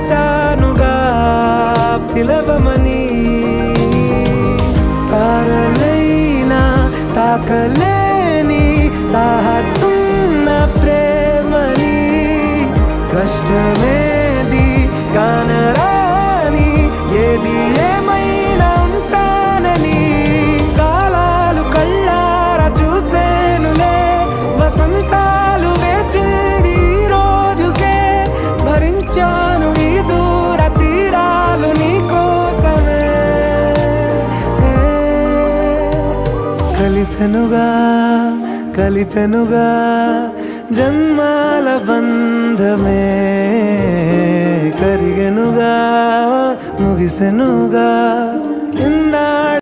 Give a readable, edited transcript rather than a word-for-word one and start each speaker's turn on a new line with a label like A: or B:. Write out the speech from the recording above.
A: పిలిచానుగా పిలవమని. తారలైనా తాకలేని తాహతున్న ప్రేమని, కష్టమేది కానరాని ఏది ఏమైనా ఉంటానని. కాలాలు కళ్ళారా చూసేనులే, వసంతాలు వేచింది ఈ రోజుకే. భరించాను ఈ దూర తీరాలు నీ కోసమే. కలిసెనుగా కలిపెనుగా జన్మాల బంధమే, కరిగెనుగా ముగిసెనుగా ఇన్నా